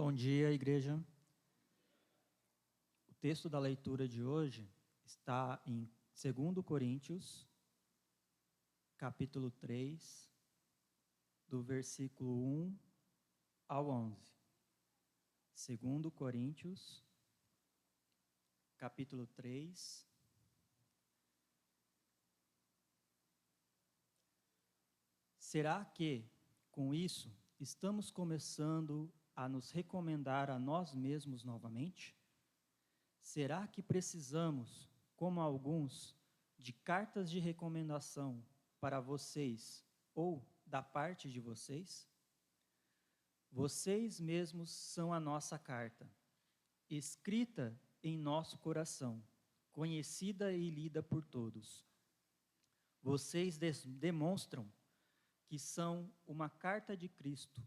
Bom dia, igreja. O texto da leitura de hoje está em 2 Coríntios, capítulo 3, do versículo 1 ao 11. 2 Coríntios, capítulo 3. Será que, com isso, estamos começando a nos recomendar a nós mesmos novamente? Será que precisamos, como alguns, de cartas de recomendação para vocês ou da parte de vocês? Vocês mesmos são a nossa carta, escrita em nosso coração, conhecida e lida por todos. Vocês demonstram que são uma carta de Cristo,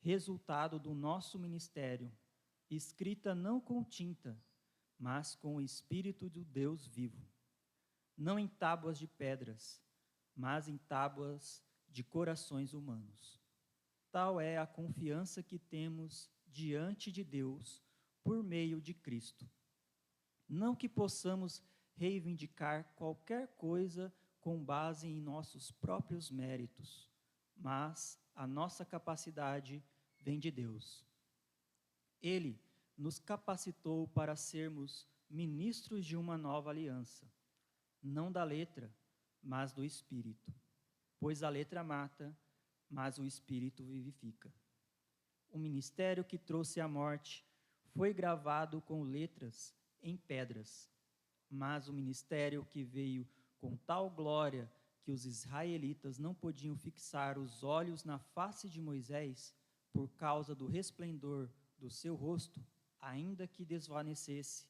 resultado do nosso ministério, escrita não com tinta, mas com o Espírito do Deus vivo, não em tábuas de pedras, mas em tábuas de corações humanos. Tal é a confiança que temos diante de Deus por meio de Cristo. Não que possamos reivindicar qualquer coisa com base em nossos próprios méritos, mas a nossa capacidade vem de Deus. Ele nos capacitou para sermos ministros de uma nova aliança, não da letra, mas do Espírito. Pois a letra mata, mas o Espírito vivifica. O ministério que trouxe a morte foi gravado com letras em pedras, mas o ministério que veio com tal glória que os israelitas não podiam fixar os olhos na face de Moisés por causa do resplendor do seu rosto, ainda que desvanecesse,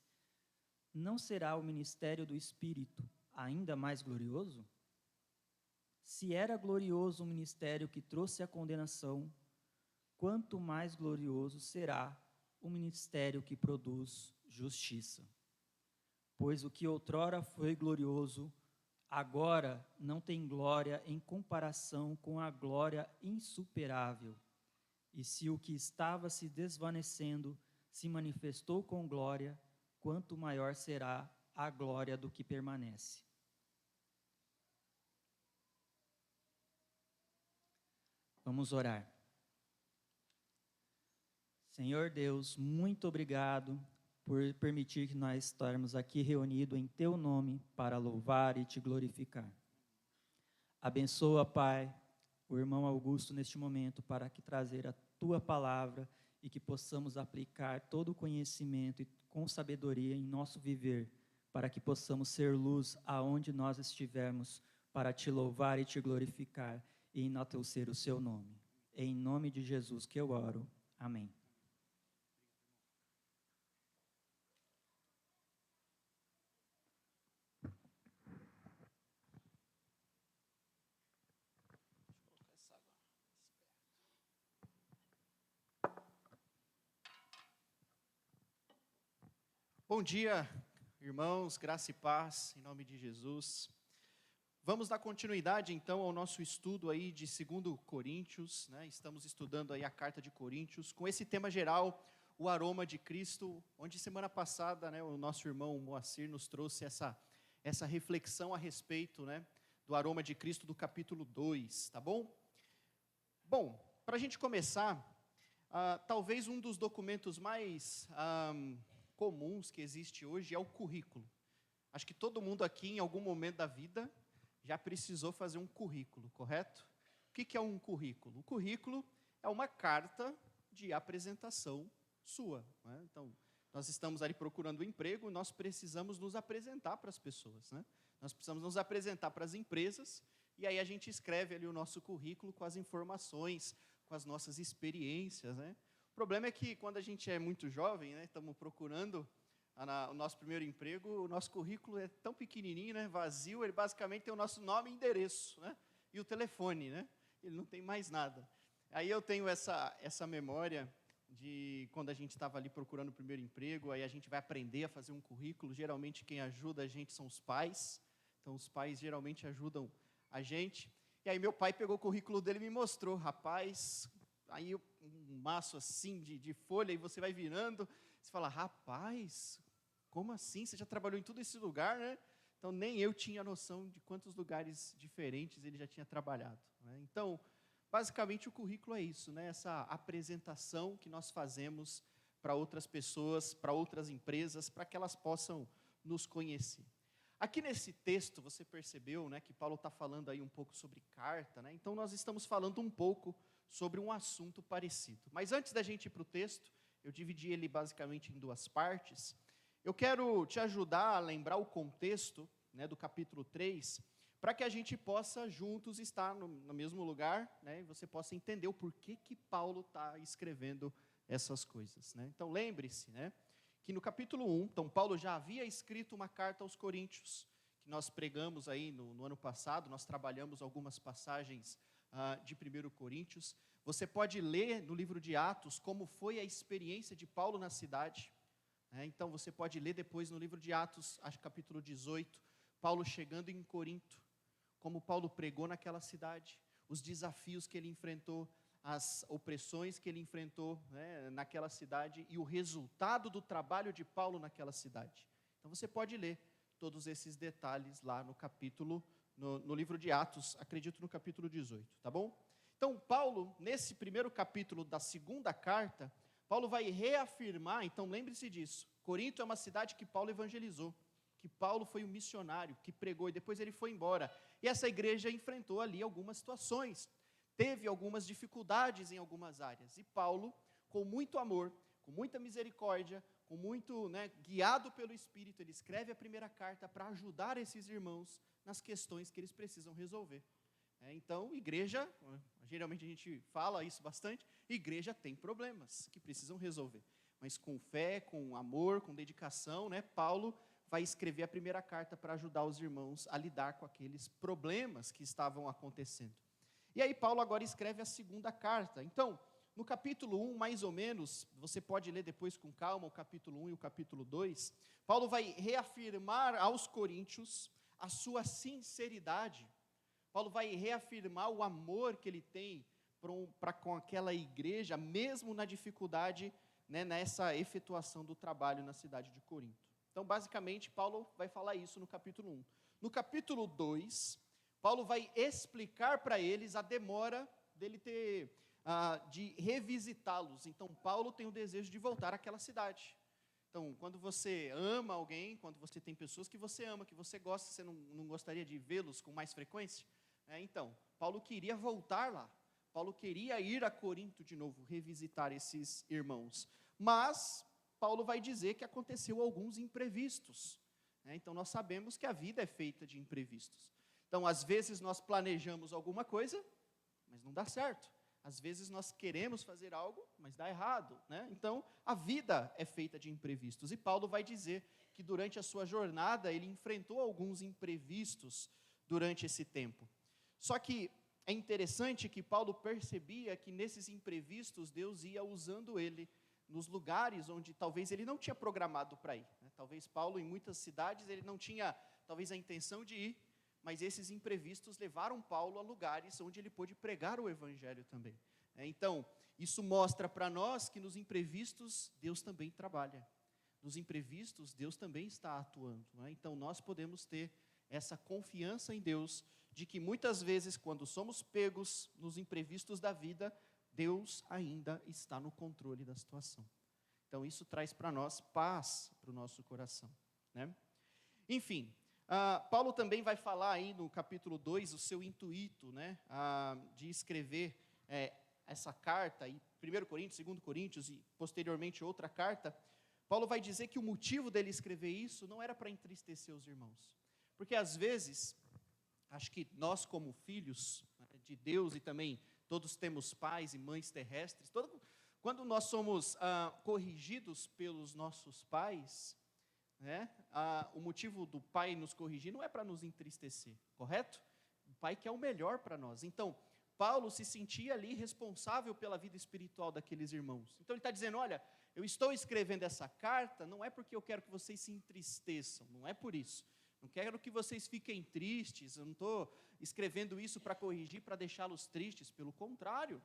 não será o ministério do Espírito ainda mais glorioso? Se era glorioso o ministério que trouxe a condenação, quanto mais glorioso será o ministério que produz justiça. Pois o que outrora foi glorioso, agora não tem glória em comparação com a glória insuperável. E se o que estava se desvanecendo se manifestou com glória, quanto maior será a glória do que permanece. Vamos orar. Senhor Deus, muito obrigado por permitir que nós estarmos aqui reunidos em Teu nome para louvar e Te glorificar. Abençoa, Pai, o irmão Augusto neste momento para que trazer a Tua palavra e que possamos aplicar todo o conhecimento e com sabedoria em nosso viver, para que possamos ser luz aonde nós estivermos, para Te louvar e Te glorificar e enaltecer o Seu nome. É em nome de Jesus que eu oro. Amém. Bom dia, irmãos, graça e paz, em nome de Jesus. Vamos dar continuidade, então, ao nosso estudo aí de 2 Coríntios, né? Estamos estudando aí a carta de Coríntios, com esse tema geral, o aroma de Cristo, onde semana passada, né, o nosso irmão Moacir nos trouxe essa reflexão a respeito, né, do aroma de Cristo do capítulo 2, tá bom? Bom, para a gente começar, talvez um dos documentos mais comuns que existe hoje é o currículo. Acho que todo mundo aqui, em algum momento da vida, já precisou fazer um currículo, correto? O que é um currículo? O currículo é uma carta de apresentação sua, né? Então, nós estamos ali procurando um emprego, nós precisamos nos apresentar para as pessoas, né? Nós precisamos nos apresentar para as empresas, e aí a gente escreve ali o nosso currículo com as informações, com as nossas experiências, né? O problema é que quando a gente é muito jovem, né, estamos procurando o nosso primeiro emprego, o nosso currículo é tão pequenininho, né, vazio, ele basicamente tem o nosso nome e endereço, né, e o telefone, né, ele não tem mais nada. Aí eu tenho essa memória de quando a gente estava ali procurando o primeiro emprego, aí a gente vai aprender a fazer um currículo, geralmente quem ajuda a gente são os pais, então os pais geralmente ajudam a gente, e aí meu pai pegou o currículo dele e me mostrou, rapaz, aí um maço assim de folha, e você vai virando, você fala, rapaz, como assim? Você já trabalhou em todo esse lugar, né? Então, nem eu tinha noção de quantos lugares diferentes ele já tinha trabalhado, né? Então, basicamente, o currículo é isso, né? Essa apresentação que nós fazemos para outras pessoas, para outras empresas, para que elas possam nos conhecer. Aqui nesse texto, você percebeu, né, que Paulo está falando aí um pouco sobre carta, né? Então, nós estamos falando um pouco sobre um assunto parecido. Mas antes da gente ir para o texto, eu dividi ele basicamente em duas partes. Eu quero te ajudar a lembrar o contexto, né, do capítulo 3, para que a gente possa juntos estar no mesmo lugar, né, e você possa entender o porquê que Paulo está escrevendo essas coisas, né? Então lembre-se, né, que no capítulo 1, então Paulo já havia escrito uma carta aos Coríntios, que nós pregamos aí no ano passado, nós trabalhamos algumas passagens de 1 Coríntios. Você pode ler no livro de Atos como foi a experiência de Paulo na cidade. Então você pode ler depois no livro de Atos, acho capítulo 18, Paulo chegando em Corinto, como Paulo pregou naquela cidade, os desafios que ele enfrentou, as opressões que ele enfrentou, né, naquela cidade e o resultado do trabalho de Paulo naquela cidade. Então você pode ler todos esses detalhes lá no capítulo, no livro de Atos, acredito no capítulo 18, tá bom? Então Paulo, nesse primeiro capítulo da segunda carta, Paulo vai reafirmar, então lembre-se disso, Corinto é uma cidade que Paulo evangelizou, que Paulo foi um missionário, que pregou e depois ele foi embora. E essa igreja enfrentou ali algumas situações, teve algumas dificuldades em algumas áreas. E Paulo, com muito amor, com muita misericórdia, com muito, né, guiado pelo Espírito, ele escreve a primeira carta para ajudar esses irmãos nas questões que eles precisam resolver. Então, igreja, geralmente a gente fala isso bastante, igreja tem problemas que precisam resolver. Mas com fé, com amor, com dedicação, né, Paulo vai escrever a primeira carta para ajudar os irmãos a lidar com aqueles problemas que estavam acontecendo. E aí Paulo agora escreve a segunda carta. Então, no capítulo 1, mais ou menos, você pode ler depois com calma o capítulo 1 e o capítulo 2, Paulo vai reafirmar aos coríntios a sua sinceridade. Paulo vai reafirmar o amor que ele tem para com aquela igreja, mesmo na dificuldade, né, nessa efetuação do trabalho na cidade de Corinto. Então, basicamente, Paulo vai falar isso no capítulo 1. No capítulo 2, Paulo vai explicar para eles a demora dele de revisitá-los. Então, Paulo tem o desejo de voltar àquela cidade. Então, quando você ama alguém, quando você tem pessoas que você ama, que você gosta, você não gostaria de vê-los com mais frequência? Então, Paulo queria voltar lá. Paulo queria ir a Corinto de novo, revisitar esses irmãos. Mas Paulo vai dizer que aconteceu alguns imprevistos. Então, nós sabemos que a vida é feita de imprevistos. Então, às vezes nós planejamos alguma coisa, mas não dá certo. Às vezes nós queremos fazer algo, mas dá errado, né? Então, a vida é feita de imprevistos. E Paulo vai dizer que durante a sua jornada, ele enfrentou alguns imprevistos durante esse tempo. Só que é interessante que Paulo percebia que nesses imprevistos, Deus ia usando ele nos lugares onde talvez ele não tinha programado para ir, né? Talvez Paulo, em muitas cidades, ele não tinha talvez a intenção de ir, mas esses imprevistos levaram Paulo a lugares onde ele pôde pregar o evangelho também. Então, isso mostra para nós que nos imprevistos Deus também trabalha. Nos imprevistos Deus também está atuando, né? Então, nós podemos ter essa confiança em Deus, de que muitas vezes, quando somos pegos nos imprevistos da vida, Deus ainda está no controle da situação. Então, isso traz para nós paz para o nosso coração, né? Enfim, Paulo também vai falar aí no capítulo 2 o seu intuito, né, de escrever essa carta, e 1 Coríntios, 2 Coríntios e posteriormente outra carta. Paulo vai dizer que o motivo dele escrever isso não era para entristecer os irmãos, porque às vezes, acho que nós como filhos, né, de Deus, e também todos temos pais e mães terrestres, quando nós somos corrigidos pelos nossos pais, né, o motivo do pai nos corrigir não é para nos entristecer, correto? O pai quer o melhor para nós. Então, Paulo se sentia ali responsável pela vida espiritual daqueles irmãos. Então ele está dizendo, olha, eu estou escrevendo essa carta, não é porque eu quero que vocês se entristeçam, não é por isso. Não quero que vocês fiquem tristes, eu não estou escrevendo isso para corrigir, para deixá-los tristes, pelo contrário.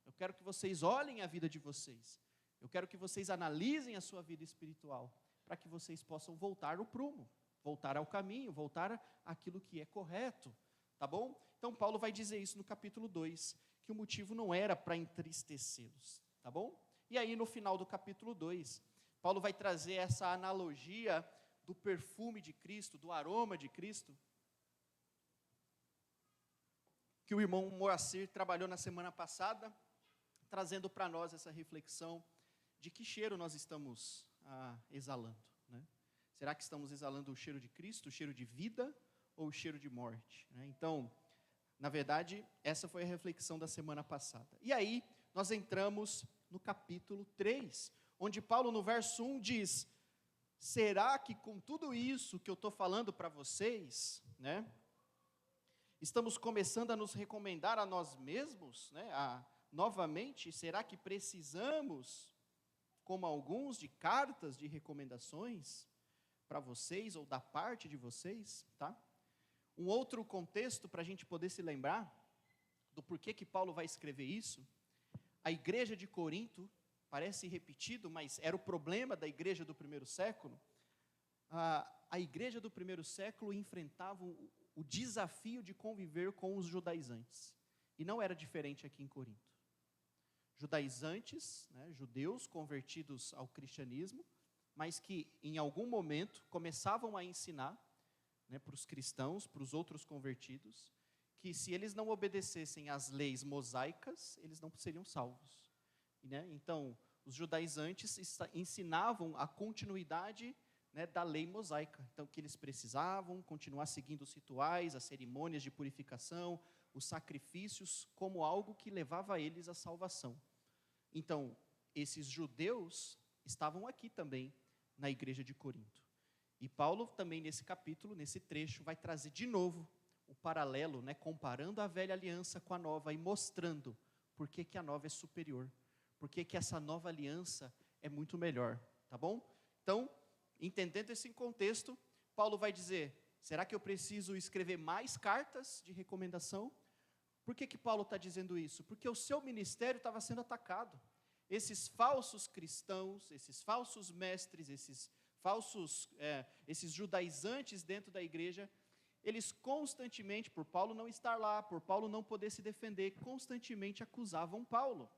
Eu quero que vocês olhem a vida de vocês. Eu quero que vocês analisem a sua vida espiritual, para que vocês possam voltar ao prumo, voltar ao caminho, voltar àquilo que é correto, tá bom? Então, Paulo vai dizer isso no capítulo 2, que o motivo não era para entristecê-los, tá bom? E aí, no final do capítulo 2, Paulo vai trazer essa analogia do perfume de Cristo, do aroma de Cristo, que o irmão Moacir trabalhou na semana passada, trazendo para nós essa reflexão de que cheiro nós estamos exalando, né? Será que estamos exalando o cheiro de Cristo, o cheiro de vida ou o cheiro de morte, né? Então, na verdade, essa foi a reflexão da semana passada. E aí, nós entramos no capítulo 3, onde Paulo, no verso 1, diz: será que com tudo isso que eu estou falando para vocês, né, estamos começando a nos recomendar a nós mesmos, né, novamente, será que precisamos, como alguns, de cartas de recomendações para vocês, ou da parte de vocês, tá? Um outro contexto para a gente poder se lembrar do porquê que Paulo vai escrever isso, a igreja de Corinto, parece repetido, mas era o problema da igreja do primeiro século. A igreja do primeiro século enfrentava o desafio de conviver com os judaizantes, e não era diferente aqui em Corinto. Judaizantes, né, judeus convertidos ao cristianismo, mas que em algum momento começavam a ensinar, né, para os cristãos, para os outros convertidos, que se eles não obedecessem às leis mosaicas, eles não seriam salvos, né? Então, os judaizantes ensinavam a continuidade, né, da lei mosaica, então que eles precisavam continuar seguindo os rituais, as cerimônias de purificação, os sacrifícios, como algo que levava eles à salvação. Então, esses judeus estavam aqui também, na igreja de Corinto. E Paulo também nesse capítulo, nesse trecho, vai trazer de novo o paralelo, né, comparando a velha aliança com a nova e mostrando por que a nova é superior, por que essa nova aliança é muito melhor, tá bom? Então, entendendo esse contexto, Paulo vai dizer: será que eu preciso escrever mais cartas de recomendação? Por que Paulo está dizendo isso? Porque o seu ministério estava sendo atacado. Esses falsos cristãos, esses falsos mestres, esses judaizantes dentro da igreja, eles constantemente, por Paulo não estar lá, por Paulo não poder se defender, constantemente acusavam Paulo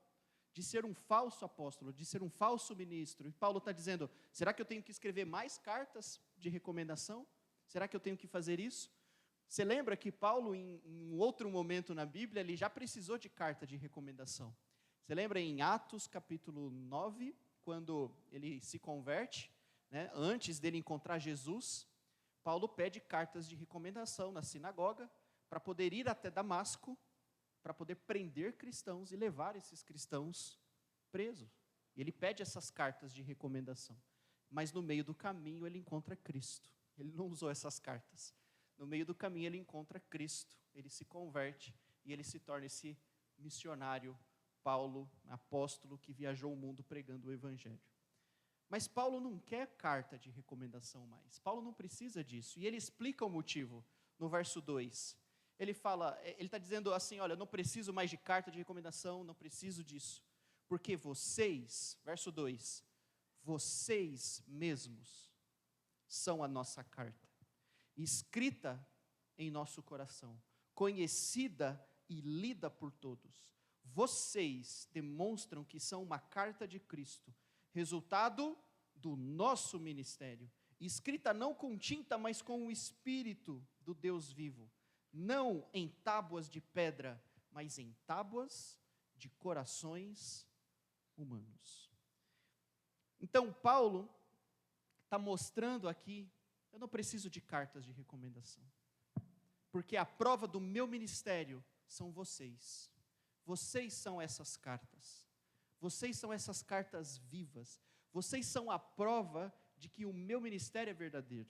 de ser um falso apóstolo, de ser um falso ministro. E Paulo está dizendo: será que eu tenho que escrever mais cartas de recomendação? Será que eu tenho que fazer isso? Você lembra que Paulo, em um outro momento na Bíblia, ele já precisou de carta de recomendação. Você lembra em Atos capítulo 9, quando ele se converte, né, antes dele encontrar Jesus, Paulo pede cartas de recomendação na sinagoga, para poder ir até Damasco, para poder prender cristãos e levar esses cristãos presos. E ele pede essas cartas de recomendação. Mas no meio do caminho ele encontra Cristo. Ele não usou essas cartas. No meio do caminho ele encontra Cristo, ele se converte e ele se torna esse missionário, Paulo, apóstolo, que viajou o mundo pregando o evangelho. Mas Paulo não quer carta de recomendação mais. Paulo não precisa disso. E ele explica o motivo no verso 2. Ele está dizendo assim: olha, não preciso mais de carta de recomendação, não preciso disso. Porque vocês, verso 2, vocês mesmos são a nossa carta, escrita em nosso coração, conhecida e lida por todos. Vocês demonstram que são uma carta de Cristo, resultado do nosso ministério, escrita não com tinta, mas com o Espírito do Deus vivo, não em tábuas de pedra, mas em tábuas de corações humanos. Então, Paulo está mostrando aqui: eu não preciso de cartas de recomendação, porque a prova do meu ministério são vocês. Vocês são essas cartas. Vocês são essas cartas vivas. Vocês são a prova de que o meu ministério é verdadeiro.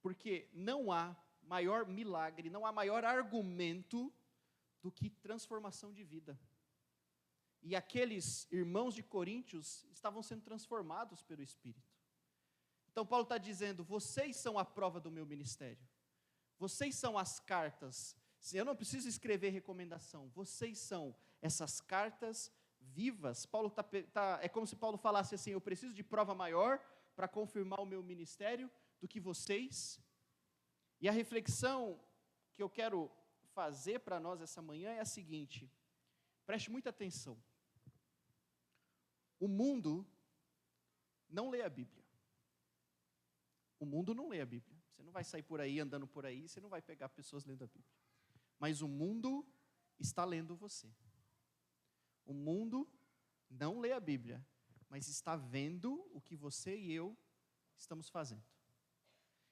Porque não há maior milagre, não há maior argumento do que transformação de vida. E aqueles irmãos de Coríntios estavam sendo transformados pelo Espírito. Então Paulo está dizendo: vocês são a prova do meu ministério. Vocês são as cartas. Eu não preciso escrever recomendação. Vocês são essas cartas vivas. É como se Paulo falasse assim: eu preciso de prova maior para confirmar o meu ministério do que vocês. E a reflexão que eu quero fazer para nós essa manhã é a seguinte: preste muita atenção. O mundo não lê a Bíblia. O mundo não lê a Bíblia. Você não vai sair por aí, andando por aí, você não vai pegar pessoas lendo a Bíblia. Mas o mundo está lendo você. O mundo não lê a Bíblia, mas está vendo o que você e eu estamos fazendo.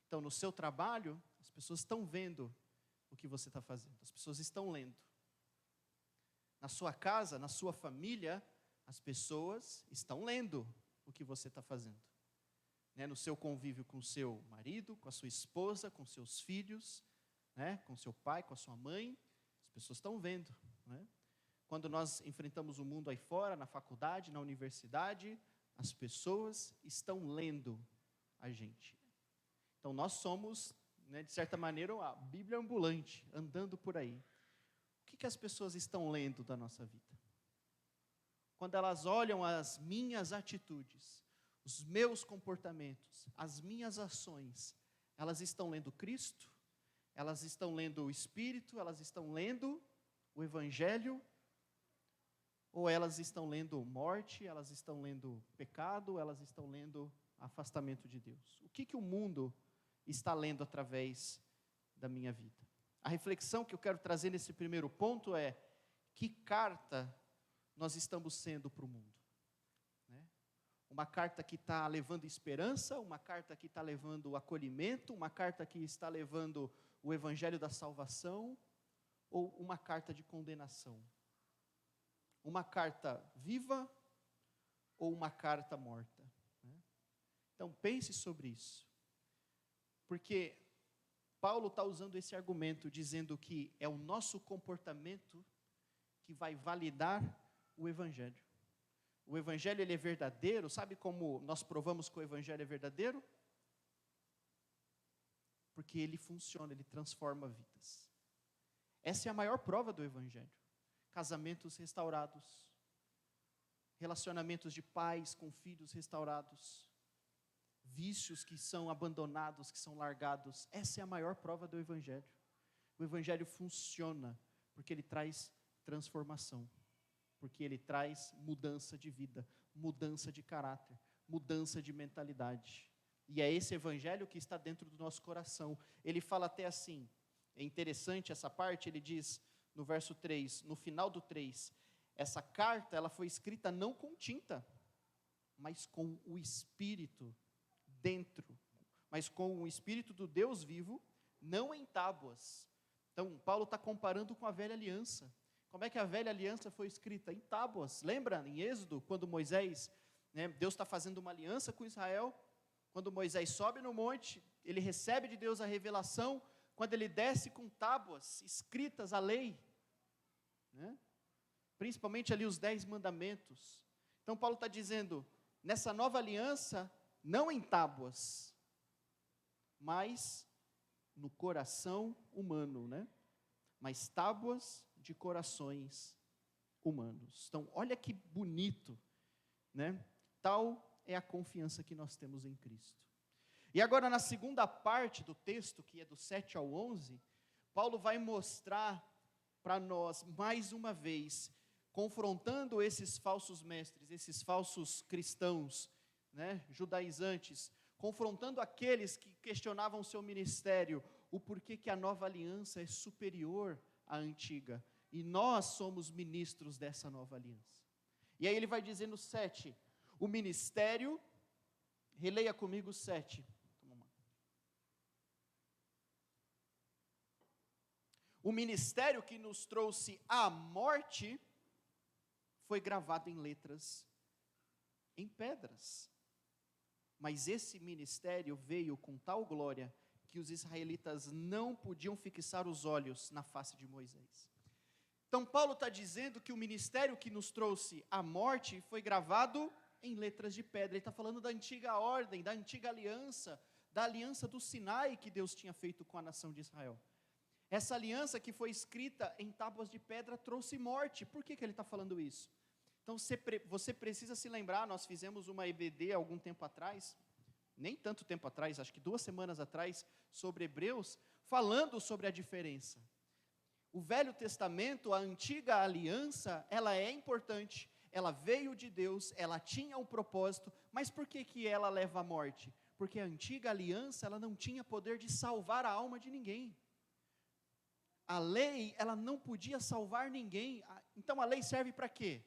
Então, no seu trabalho, as pessoas estão vendo o que você está fazendo. As pessoas estão lendo. Na sua casa, na sua família, as pessoas estão lendo o que você está fazendo. No seu convívio com o seu marido, com a sua esposa, com seus filhos, com seu pai, com a sua mãe, as pessoas estão vendo. Quando nós enfrentamos o mundo aí fora, na faculdade, na universidade, as pessoas estão lendo a gente. Então nós somos, de certa maneira, a Bíblia ambulante, andando por aí. O que as pessoas estão lendo da nossa vida? Quando elas olham as minhas atitudes, os meus comportamentos, as minhas ações, elas estão lendo Cristo? Elas estão lendo o Espírito? Elas estão lendo o Evangelho? Ou elas estão lendo morte? Elas estão lendo pecado? Elas estão lendo afastamento de Deus? O que o mundo está lendo através da minha vida? A reflexão que eu quero trazer nesse primeiro ponto é: que carta nós estamos sendo para o mundo? Uma carta que está levando esperança, uma carta que está levando acolhimento, uma carta que está levando o evangelho da salvação, ou uma carta de condenação? Uma carta viva ou uma carta morta? Então pense sobre isso, porque Paulo está usando esse argumento, dizendo que é o nosso comportamento que vai validar o evangelho. O evangelho, ele é verdadeiro. Sabe como nós provamos que o evangelho é verdadeiro? Porque ele funciona, ele transforma vidas. Essa é a maior prova do evangelho. Casamentos restaurados, relacionamentos de pais com filhos restaurados, vícios que são abandonados, que são largados. Essa é a maior prova do evangelho. O evangelho funciona porque ele traz transformação, porque ele traz mudança de vida, mudança de caráter, mudança de mentalidade. E é esse evangelho que está dentro do nosso coração. Ele fala até assim, é interessante essa parte, ele diz no verso 3, no final do 3, essa carta, ela foi escrita não com tinta, mas com o Espírito dentro, mas com o Espírito do Deus vivo, não em tábuas. Então, Paulo está comparando com a velha aliança. Como é que a velha aliança foi escrita? Em tábuas. Lembra, em Êxodo, quando Moisés, Deus está fazendo uma aliança com Israel, quando Moisés sobe no monte, ele recebe de Deus a revelação, quando ele desce com tábuas escritas, a lei, principalmente ali os 10 mandamentos. Então Paulo está dizendo, nessa nova aliança, não em tábuas, mas no coração humano, mas tábuas de corações humanos. Então, olha que bonito, Tal é a confiança que nós temos em Cristo. E agora, na segunda parte do texto, que é do 7 ao 11, Paulo vai mostrar para nós, mais uma vez, confrontando esses falsos mestres, esses falsos cristãos, judaizantes, confrontando aqueles que questionavam o seu ministério, o porquê que a nova aliança é superior à antiga, e nós somos ministros dessa nova aliança. E aí ele vai dizer no 7, o ministério, releia comigo o 7, o ministério que nos trouxe a morte, foi gravado em letras, em pedras, mas esse ministério veio com tal glória, que os israelitas não podiam fixar os olhos na face de Moisés. Então Paulo está dizendo que o ministério que nos trouxe a morte, foi gravado em letras de pedra. Ele está falando da antiga ordem, da antiga aliança, da aliança do Sinai, que Deus tinha feito com a nação de Israel. Essa aliança que foi escrita em tábuas de pedra trouxe morte. Por que ele está falando isso? Então você precisa se lembrar, nós fizemos uma EBD algum tempo atrás, nem tanto tempo atrás, acho que 2 semanas atrás, sobre Hebreus, falando sobre a diferença. O Velho Testamento, a antiga aliança, ela é importante, ela veio de Deus, ela tinha um propósito, mas por que ela leva à morte? Porque a antiga aliança, ela não tinha poder de salvar a alma de ninguém. A lei, ela não podia salvar ninguém. Então a lei serve para quê?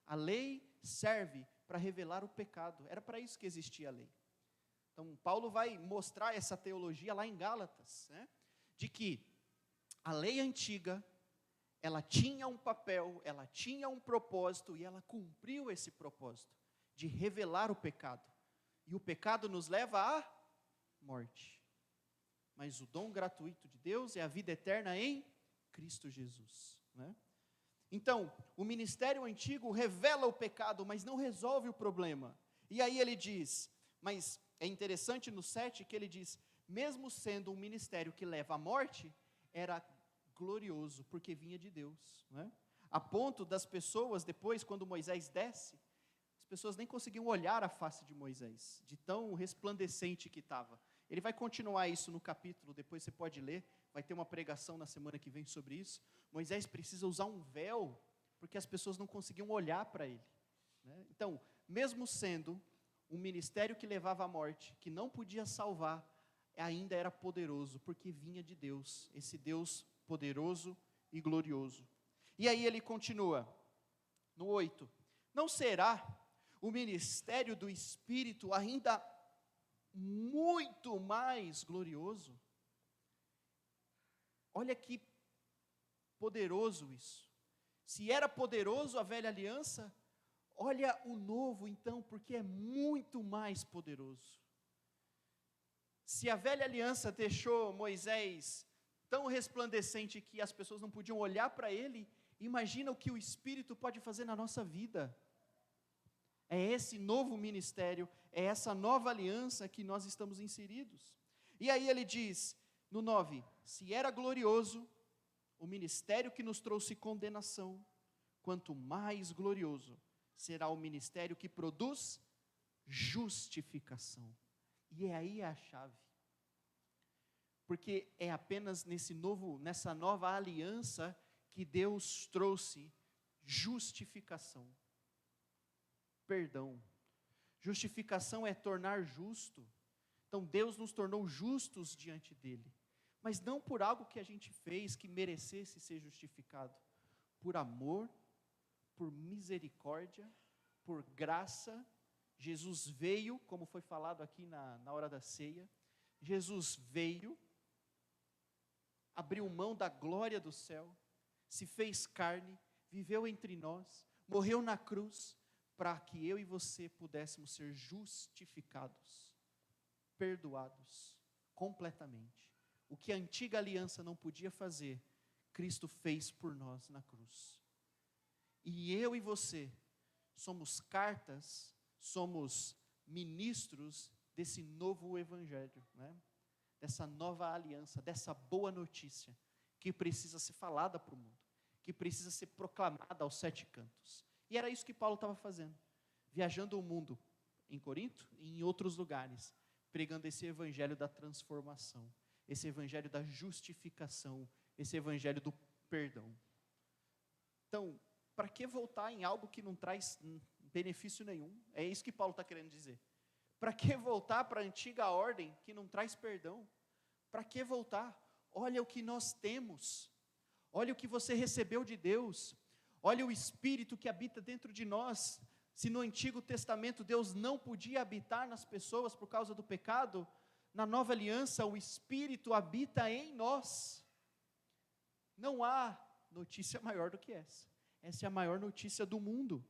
A lei serve para revelar o pecado. Era para isso que existia a lei. Então Paulo vai mostrar essa teologia lá em Gálatas, né? De que a lei antiga, ela tinha um papel, ela tinha um propósito, e ela cumpriu esse propósito, de revelar o pecado. E o pecado nos leva à morte. Mas o dom gratuito de Deus é a vida eterna em Cristo Jesus, né? Então, o ministério antigo revela o pecado, mas não resolve o problema. E aí ele diz, mas é interessante no 7 que ele diz, mesmo sendo um ministério que leva à morte, era glorioso, porque vinha de Deus, né? A ponto das pessoas, depois, quando Moisés desce, as pessoas nem conseguiam olhar a face de Moisés, de tão resplandecente que estava. Ele vai continuar isso no capítulo, depois você pode ler, vai ter uma pregação na semana que vem sobre isso. Moisés precisa usar um véu, porque as pessoas não conseguiam olhar para ele, né? Então, mesmo sendo um ministério que levava à morte, que não podia salvar, ainda era poderoso, porque vinha de Deus, esse Deus poderoso e glorioso. E aí ele continua, no 8, não será o ministério do Espírito ainda muito mais glorioso? Olha que poderoso isso. Se era poderoso a velha aliança, olha o novo então, porque é muito mais poderoso. Se a velha aliança deixou Moisés tão resplandecente que as pessoas não podiam olhar para ele, imagina o que o Espírito pode fazer na nossa vida. É esse novo ministério, é essa nova aliança que nós estamos inseridos. E aí ele diz, no 9, se era glorioso o ministério que nos trouxe condenação, quanto mais glorioso será o ministério que produz justificação. E é aí a chave. Porque é apenas nessa nova aliança que Deus trouxe justificação. Perdão. Justificação é tornar justo. Então Deus nos tornou justos diante dele. Mas não por algo que a gente fez que merecesse ser justificado. Por amor, por misericórdia, por graça. Jesus veio, como foi falado aqui na hora da ceia. Jesus veio, abriu mão da glória do céu, se fez carne, viveu entre nós, morreu na cruz, para que eu e você pudéssemos ser justificados, perdoados, completamente. O que a antiga aliança não podia fazer, Cristo fez por nós na cruz. E eu e você somos cartas, somos ministros desse novo evangelho, né? Dessa nova aliança, dessa boa notícia, que precisa ser falada para o mundo, que precisa ser proclamada aos 7 cantos. E era isso que Paulo estava fazendo, viajando o mundo, em Corinto e em outros lugares, pregando esse evangelho da transformação, esse evangelho da justificação, esse evangelho do perdão. Então, para que voltar em algo que não traz benefício nenhum? É isso que Paulo está querendo dizer. Para que voltar para a antiga ordem que não traz perdão? Para que voltar? Olha o que nós temos, olha o que você recebeu de Deus, olha o Espírito que habita dentro de nós. Se no Antigo Testamento Deus não podia habitar nas pessoas por causa do pecado, na Nova Aliança o Espírito habita em nós. Não há notícia maior do que essa. Essa é a maior notícia do mundo.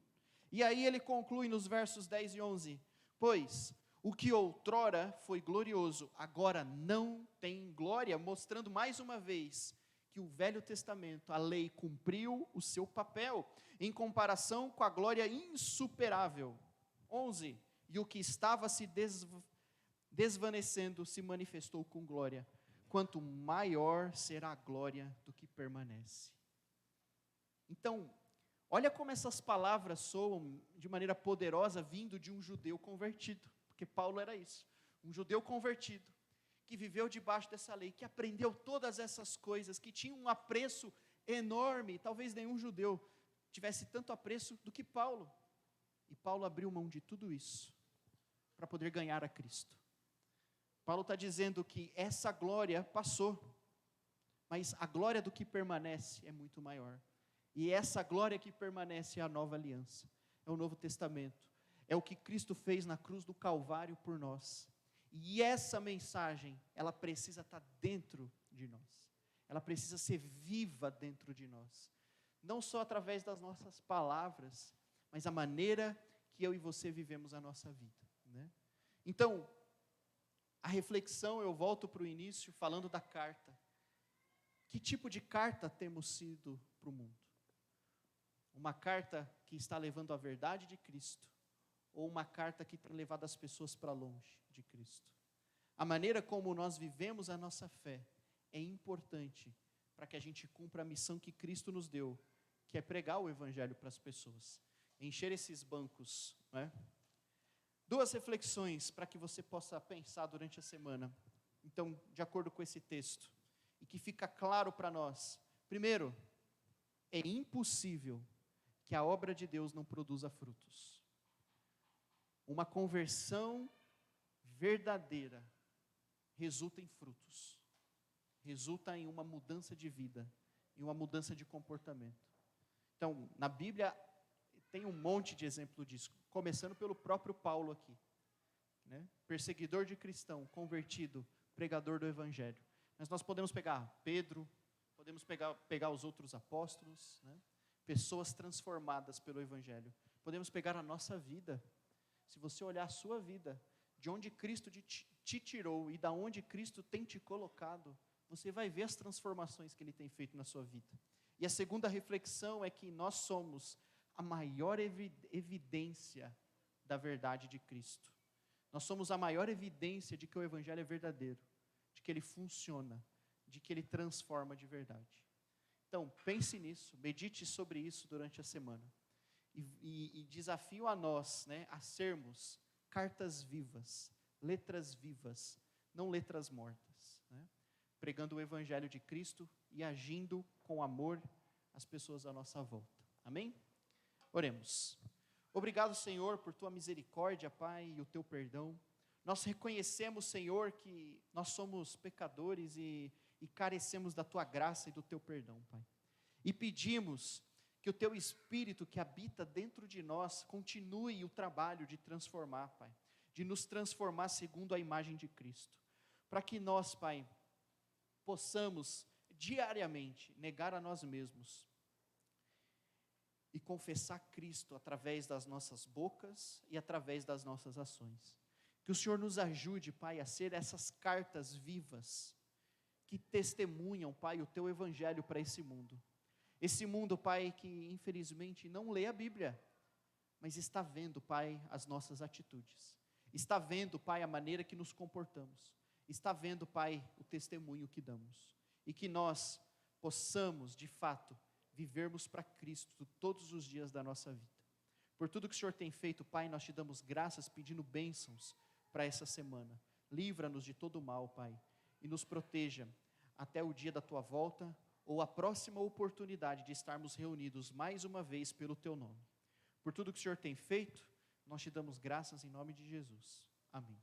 E aí ele conclui nos versos 10 e 11, pois o que outrora foi glorioso, agora não tem glória, mostrando mais uma vez que o Velho Testamento, a lei, cumpriu o seu papel, em comparação com a glória insuperável. 11, e o que estava se desvanecendo se manifestou com glória, quanto maior será a glória do que permanece. Então, olha como essas palavras soam de maneira poderosa vindo de um judeu convertido, porque Paulo era isso, um judeu convertido, que viveu debaixo dessa lei, que aprendeu todas essas coisas, que tinha um apreço enorme. Talvez nenhum judeu tivesse tanto apreço do que Paulo. E Paulo abriu mão de tudo isso para poder ganhar a Cristo. Paulo está dizendo que essa glória passou, mas a glória do que permanece é muito maior. E essa glória que permanece é a nova aliança, é o Novo Testamento, é o que Cristo fez na cruz do Calvário por nós. E essa mensagem, ela precisa estar dentro de nós, ela precisa ser viva dentro de nós, não só através das nossas palavras, mas a maneira que eu e você vivemos a nossa vida, né? Então, a reflexão, eu volto para o início, falando da carta. Que tipo de carta temos sido para o mundo? Uma carta que está levando a verdade de Cristo, ou uma carta que tem levado as pessoas para longe de Cristo? A maneira como nós vivemos a nossa fé é importante para que a gente cumpra a missão que Cristo nos deu, que é pregar o Evangelho para as pessoas, encher esses bancos, né? Duas reflexões para que você possa pensar durante a semana, então, de acordo com esse texto, e que fica claro para nós. Primeiro, é impossível que a obra de Deus não produza frutos. Uma conversão verdadeira resulta em frutos, resulta em uma mudança de vida, em uma mudança de comportamento. Então, na Bíblia, tem um monte de exemplo disso, começando pelo próprio Paulo aqui, né? Perseguidor de cristão, convertido, pregador do Evangelho. Mas nós podemos pegar Pedro, podemos pegar os outros apóstolos, né? Pessoas transformadas pelo Evangelho. Podemos pegar a nossa vida. Se você olhar a sua vida, de onde Cristo te tirou e da onde Cristo tem te colocado, você vai ver as transformações que Ele tem feito na sua vida. E a segunda reflexão é que nós somos a maior evidência da verdade de Cristo. Nós somos a maior evidência de que o Evangelho é verdadeiro, de que ele funciona, de que ele transforma de verdade. Então, pense nisso, medite sobre isso durante a semana. E desafio a nós, né, a sermos cartas vivas, não letras mortas, né, pregando o Evangelho de Cristo e agindo com amor às pessoas à nossa volta. Amém? Oremos. Obrigado, Senhor, por Tua misericórdia, Pai, e o Teu perdão. Nós reconhecemos, Senhor, que nós somos pecadores e carecemos da Tua graça e do Teu perdão, Pai. E pedimos que o Teu Espírito que habita dentro de nós continue o trabalho de transformar, Pai, de nos transformar segundo a imagem de Cristo, para que nós, Pai, possamos diariamente negar a nós mesmos e confessar Cristo através das nossas bocas e através das nossas ações. Que o Senhor nos ajude, Pai, a ser essas cartas vivas que testemunham, Pai, o Teu Evangelho para esse mundo. Esse mundo, Pai, que infelizmente não lê a Bíblia, mas está vendo, Pai, as nossas atitudes. Está vendo, Pai, a maneira que nos comportamos. Está vendo, Pai, o testemunho que damos. E que nós possamos, de fato, vivermos para Cristo todos os dias da nossa vida. Por tudo que o Senhor tem feito, Pai, nós te damos graças, pedindo bênçãos para essa semana. Livra-nos de todo mal, Pai, e nos proteja até o dia da Tua volta, ou a próxima oportunidade de estarmos reunidos mais uma vez pelo Teu nome. Por tudo que o Senhor tem feito, nós te damos graças em nome de Jesus. Amém.